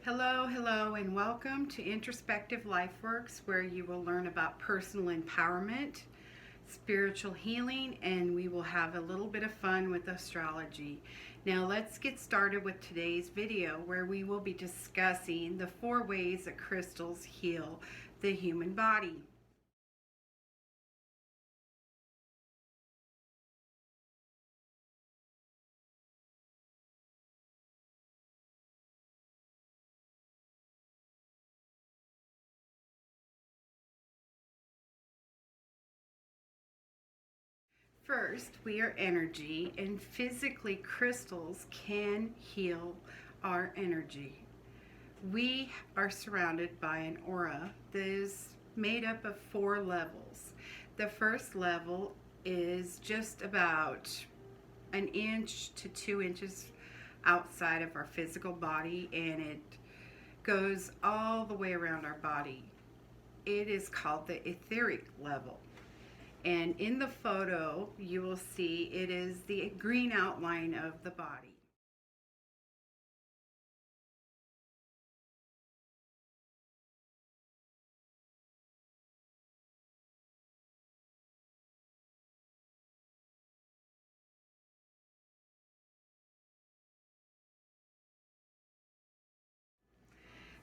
Hello, hello, and welcome to Introspective Lifeworks, where you will learn about personal empowerment, spiritual healing, and we will have a little bit of fun with astrology. Now, let's get started with today's video, where we will be discussing the 4 ways that crystals heal the human body. First, we are energy, and physically, crystals can heal our energy. We are surrounded by an aura that is made up of 4 levels. The first level is just about an inch to 2 inches outside of our physical body, and it goes all the way around our body. It is called the etheric level. And in the photo, you will see it is the green outline of the body.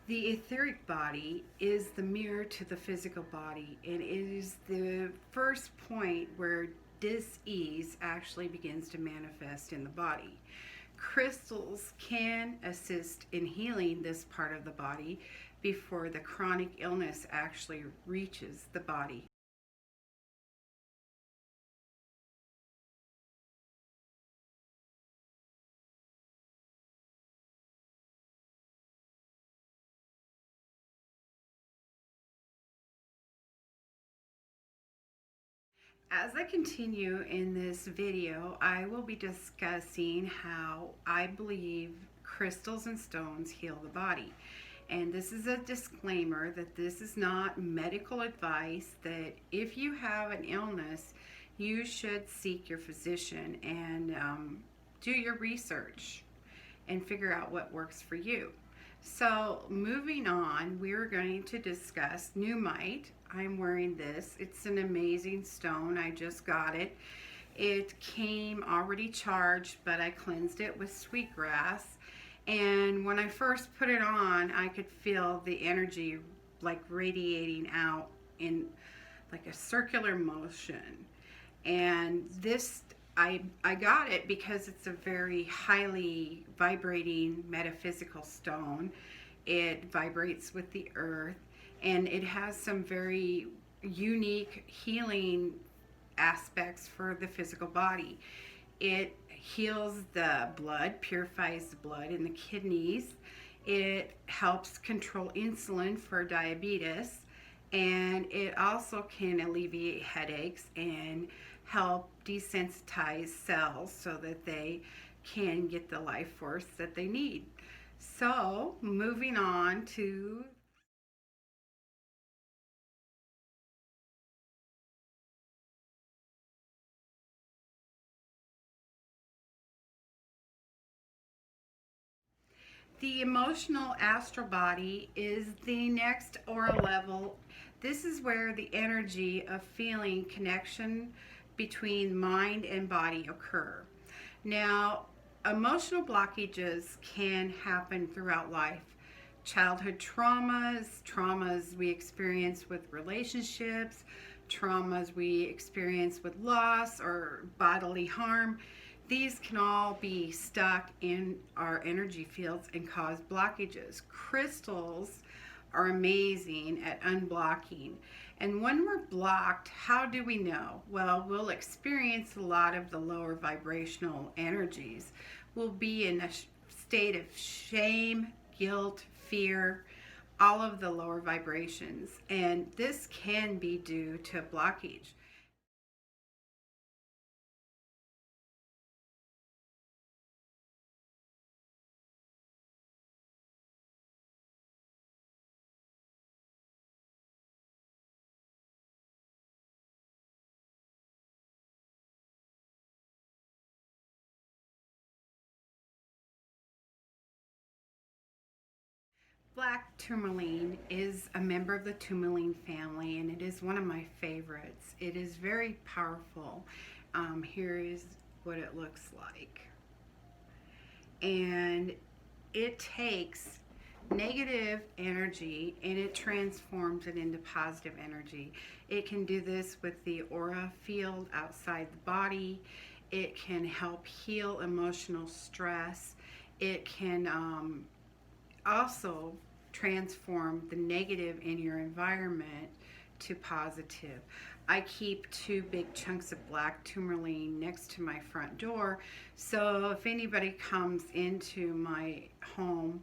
The etheric body is the mirror to the physical body, and it is the first point where dis-ease actually begins to manifest in the body. Crystals can assist in healing this part of the body before the chronic illness actually reaches the body. As I continue in this video, I will be discussing how I believe crystals and stones heal the body. And this is a disclaimer that this is not medical advice, that if you have an illness, you should seek your physician and do your research and figure out what works for you. So moving on, we're going to discuss Numite. I'm wearing this. It's an amazing stone. I just got it. It came already charged, but I cleansed it with sweetgrass. And when I first put it on, I could feel the energy like radiating out in like a circular motion. And this, I got it because it's a very highly vibrating metaphysical stone. It vibrates with the earth, and it has some very unique healing aspects for the physical body. It heals the blood, purifies the blood in the kidneys. It helps control insulin for diabetes, and it also can alleviate headaches and help desensitize cells so that they can get the life force that they need. So, moving on to the emotional astral body is the next aura level. This is where the energy of feeling connection between mind and body occur. Now, emotional blockages can happen throughout life. Childhood traumas we experience with relationships, traumas we experience with loss or bodily harm. These can all be stuck in our energy fields and cause blockages. Crystals are amazing at unblocking. And when we're blocked, how do we know? Well, we'll experience a lot of the lower vibrational energies. We'll be in a state of shame, guilt, fear, all of the lower vibrations. And this can be due to a blockage. Black tourmaline is a member of the tourmaline family, and it is one of my favorites. It is very powerful. Here is what it looks like. And it takes negative energy and it transforms it into positive energy. It can do this with the aura field outside the body. It can help heal emotional stress. It can also transform the negative in your environment to positive. I keep 2 big chunks of black tourmaline next to my front door, so if anybody comes into my home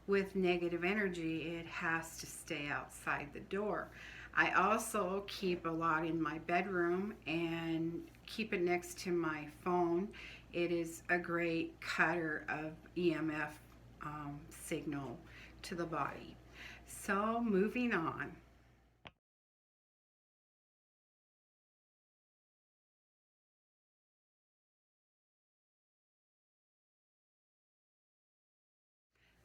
with negative energy, it has to stay outside the door. I also keep a lot in my bedroom and keep it next to my phone. It is a great cutter of EMF signal to the body. So, moving on.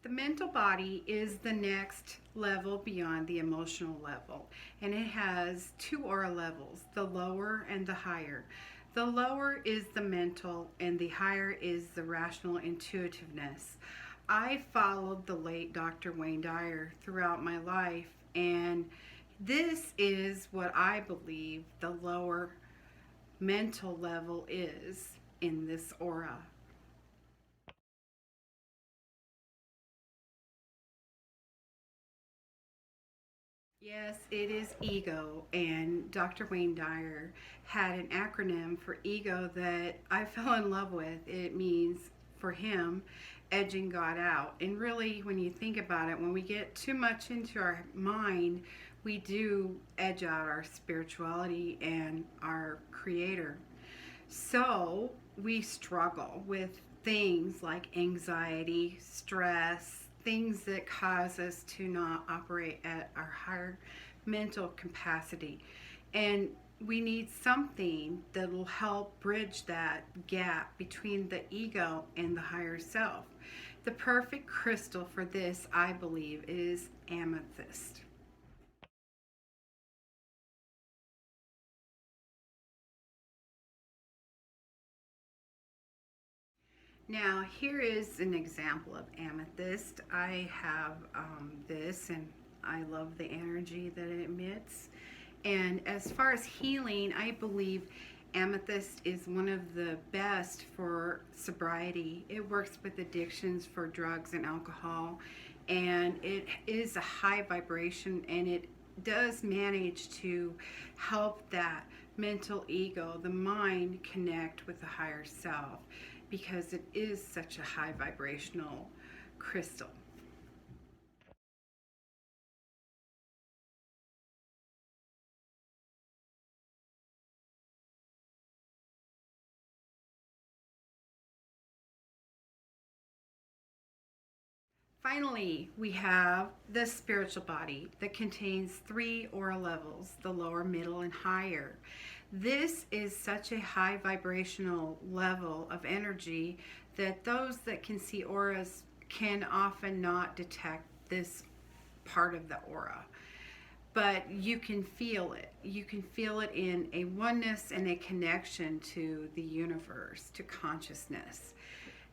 The mental body is the next level beyond the emotional level, and it has 2 aura levels, the lower and the higher. The lower is the mental, and the higher is the rational intuitiveness. I followed the late Dr. Wayne Dyer throughout my life, and this is what I believe the lower mental level is in this aura. Yes, it is ego, and Dr. Wayne Dyer had an acronym for ego that I fell in love with. It means, for him, edging God out. And really, when you think about it, when we get too much into our mind, we do edge out our spirituality and our Creator. So we struggle with things like anxiety, stress, things that cause us to not operate at our higher mental capacity. And we need something that will help bridge that gap between the ego and the higher self. The perfect crystal for this, I believe, is amethyst. Now, here is an example of amethyst. I have this, and I love the energy that it emits. And as far as healing, I believe amethyst is one of the best for sobriety. It works with addictions for drugs and alcohol, and it is a high vibration, and it does manage to help that mental ego, the mind, connect with the higher self because it is such a high vibrational crystal. Finally, we have the spiritual body that contains 3 aura levels, the lower, middle, and higher. This is such a high vibrational level of energy that those that can see auras can often not detect this part of the aura. But you can feel it. You can feel it in a oneness and a connection to the universe, to consciousness.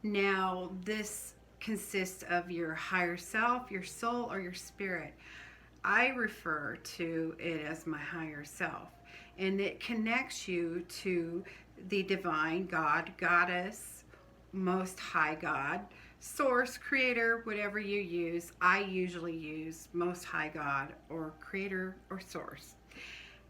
Now, this consists of your higher self, your soul, or your spirit. I refer to it as my higher self, and it connects you to the divine God, goddess, most high God, source, creator, whatever you use. I usually use most high God or creator or source.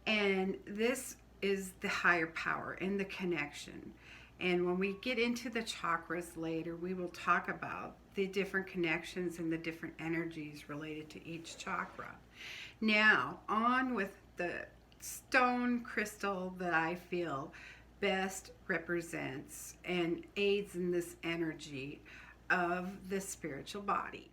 And this is the higher power and the connection. And when we get into the chakras later, we will talk about the different connections and the different energies related to each chakra. Now, on with the stone crystal that I feel best represents and aids in this energy of the spiritual body.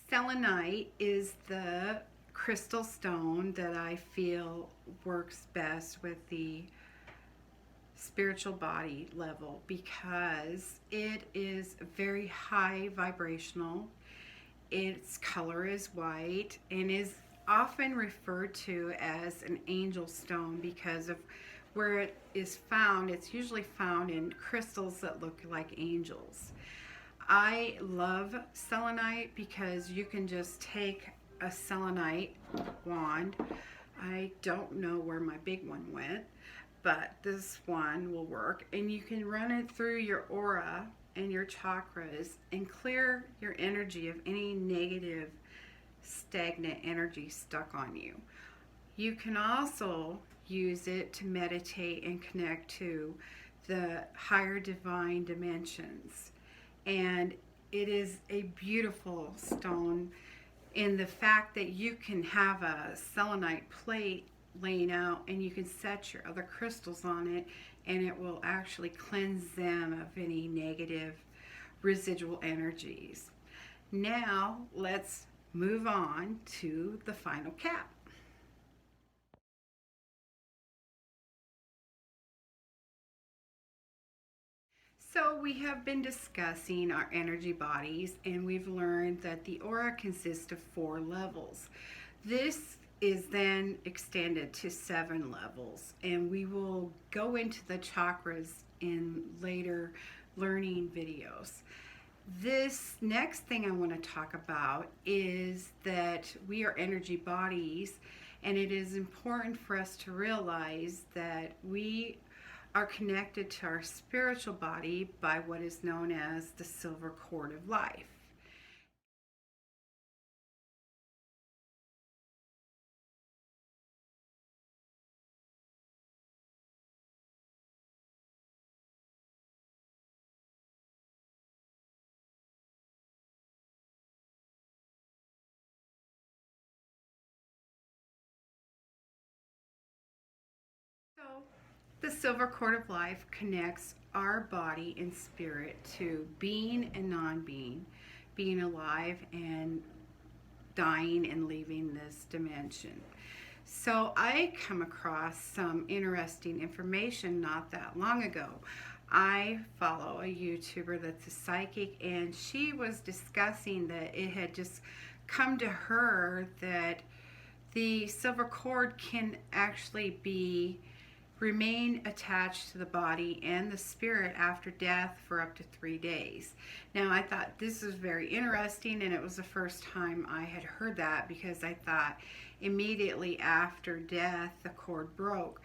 Selenite is the crystal stone that I feel works best with the spiritual body level because it is very high vibrational. Its color is white and is often referred to as an angel stone because of where it is found. It's usually found in crystals that look like angels. I love selenite because you can just take a selenite wand. I don't know where my big one went, but this one will work, and you can run it through your aura and your chakras and clear your energy of any negative stagnant energy stuck on you. You can also use it to meditate and connect to the higher divine dimensions. And it is a beautiful stone in the fact that you can have a selenite plate laying out and you can set your other crystals on it, and it will actually cleanse them of any negative residual energies. Now let's move on to the final cap. So we have been discussing our energy bodies, and we've learned that the aura consists of 4 levels. This is then extended to 7 levels, and we will go into the chakras in later learning videos. This next thing I want to talk about is that we are energy bodies, and it is important for us to realize that we are connected to our spiritual body by what is known as the silver cord of life. So, the silver cord of life connects our body and spirit to being and non-being, being alive and dying and leaving this dimension. So I come across some interesting information not that long ago. I follow a YouTuber that's a psychic, and she was discussing that it had just come to her that the silver cord can actually remain attached to the body and the spirit after death for up to 3 days. Now, I thought this was very interesting, and it was the first time I had heard that because I thought immediately after death the cord broke.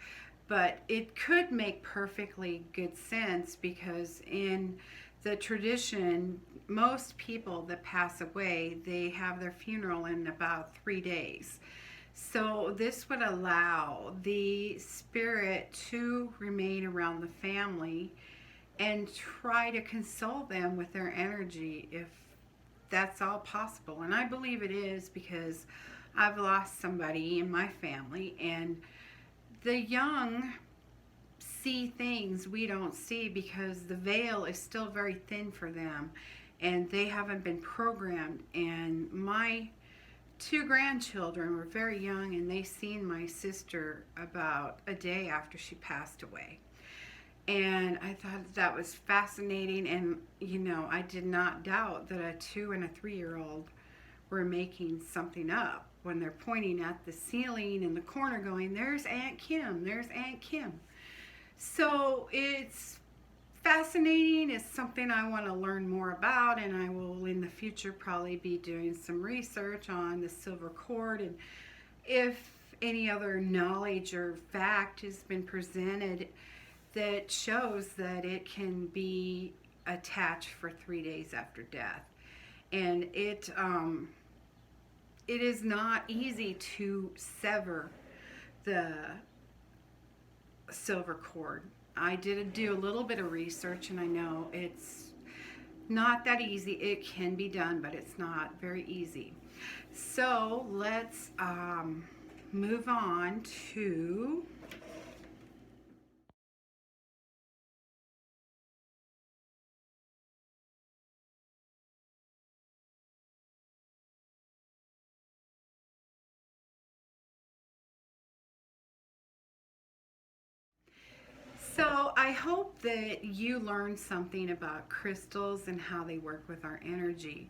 But it could make perfectly good sense because in the tradition, most people that pass away, they have their funeral in about 3 days. So this would allow the spirit to remain around the family and try to console them with their energy if that's all possible. And I believe it is because I've lost somebody in my family, and the young see things we don't see because the veil is still very thin for them and they haven't been programmed. And my 2 grandchildren were very young, and they seen my sister about a day after she passed away. And I thought that was fascinating, and I did not doubt that a 2 and a 3-year-old were making something up when they're pointing at the ceiling in the corner going, "There's Aunt Kim, there's Aunt Kim." So it's fascinating. It's something I want to learn more about, and I will in the future probably be doing some research on the silver cord, and if any other knowledge or fact has been presented that shows that it can be attached for 3 days after death. And it is not easy to sever the silver cord. I did do a little bit of research, and I know it's not that easy. It can be done, but it's not very easy. So let's move on to So I I hope that you learned something about crystals and how they work with our energy.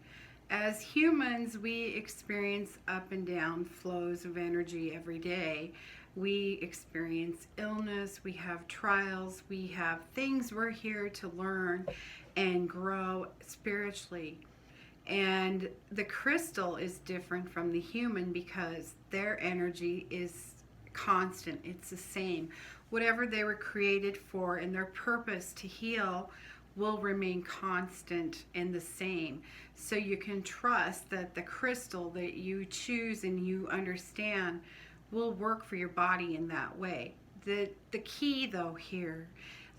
As humans, we experience up and down flows of energy every day. We experience illness, we have trials, we have things we're here to learn and grow spiritually. And the crystal is different from the human because their energy is constant, it's the same. Whatever they were created for and their purpose to heal will remain constant and the same. So you can trust that the crystal that you choose and you understand will work for your body in that way. The key though here,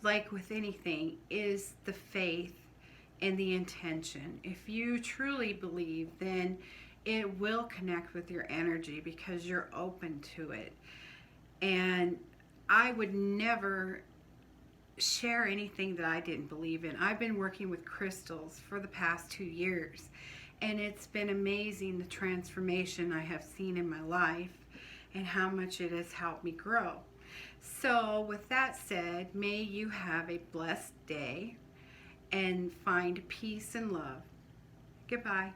like with anything, is the faith and the intention. If you truly believe, then it will connect with your energy because you're open to it. And I would never share anything that I didn't believe in. I've been working with crystals for the past 2 years, and it's been amazing the transformation I have seen in my life and how much it has helped me grow. So, with that said, may you have a blessed day and find peace and love. Goodbye.